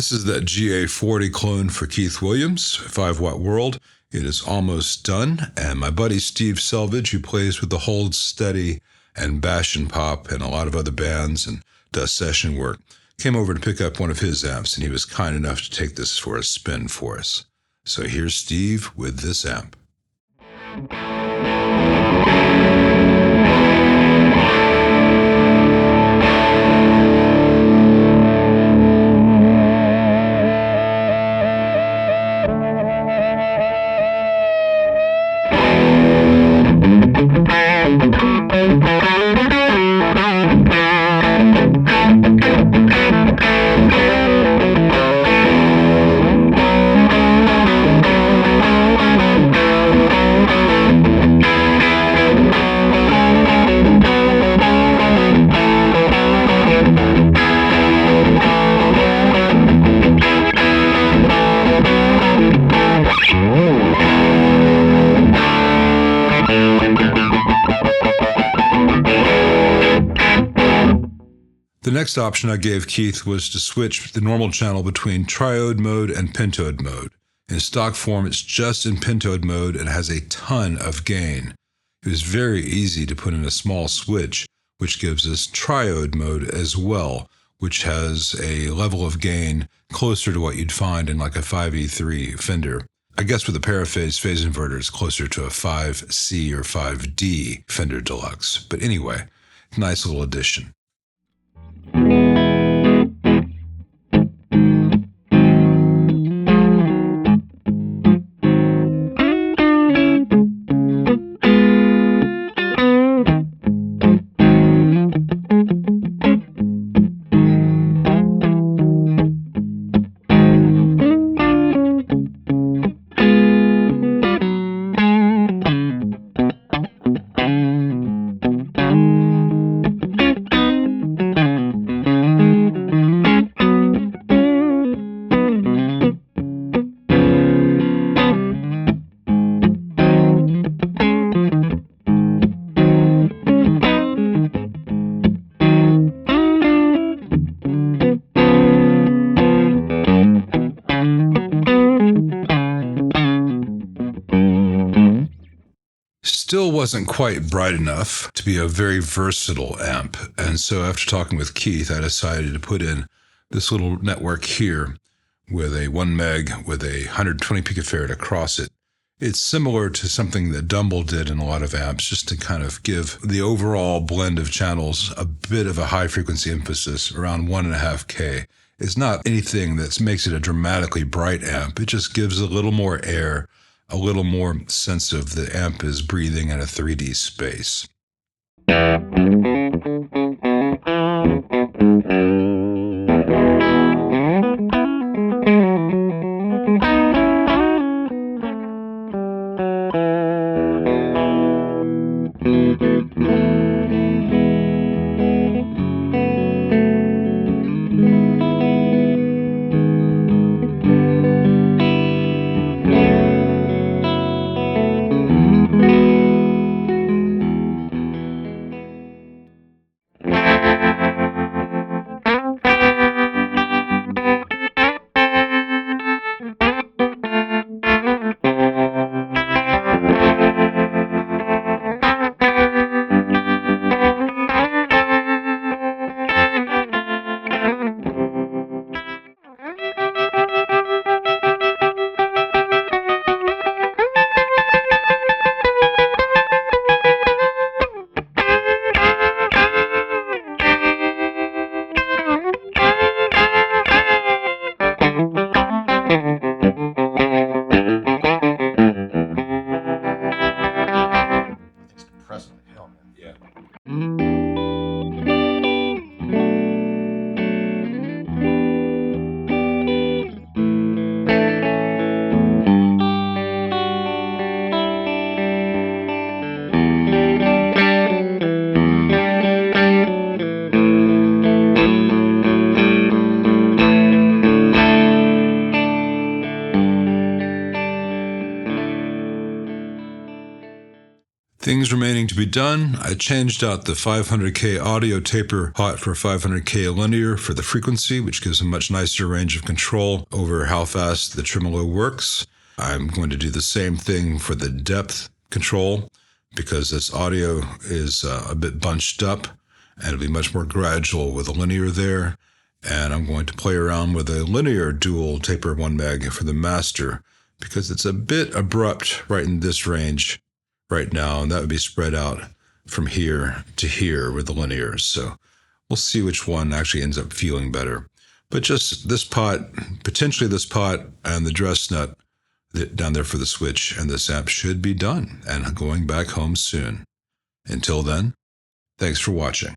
This is that GA-40 clone for Keith Williams, 5-watt World. It is almost done, and my buddy Steve Selvidge, who plays with the Hold Steady and Bash and Pop and a lot of other bands and does session work, came over to pick up one of his amps, and he was kind enough to take this for a spin for us. So here's Steve with this amp. The next option I gave Keith was to switch the normal channel between triode mode and pentode mode. In stock form, it's just in pentode mode and has a ton of gain. It was very easy to put in a small switch, which gives us triode mode as well, which has a level of gain closer to what you'd find in like a 5E3 Fender. I guess with a paraphase phase inverter, it's closer to a 5C or 5D Fender Deluxe. But anyway, nice little addition. Still wasn't quite bright enough to be a very versatile amp, and so after talking with Keith, I decided to put in this little network here with a 1 meg with a 120 picofarad across it. It's similar to something that Dumble did in a lot of amps, just to kind of give the overall blend of channels a bit of a high frequency emphasis, around 1.5K. It's not anything that makes it a dramatically bright amp. It just gives a little more air, a little more sense of the amp is breathing in a 3D space. Things remaining to be done, I changed out the 500K audio taper pot for 500K linear for the frequency, which gives a much nicer range of control over how fast the tremolo works. I'm going to do the same thing for the depth control because this audio is a bit bunched up, and it'll be much more gradual with a linear there. And I'm going to play around with a linear dual taper 1 meg for the master because it's a bit abrupt right in this range right now, and that would be spread out from here to here with the linears. So we'll see which one actually ends up feeling better. But just this pot, potentially this pot and the dress nut down there for the switch and this amp should be done and going back home soon. Until then, thanks for watching.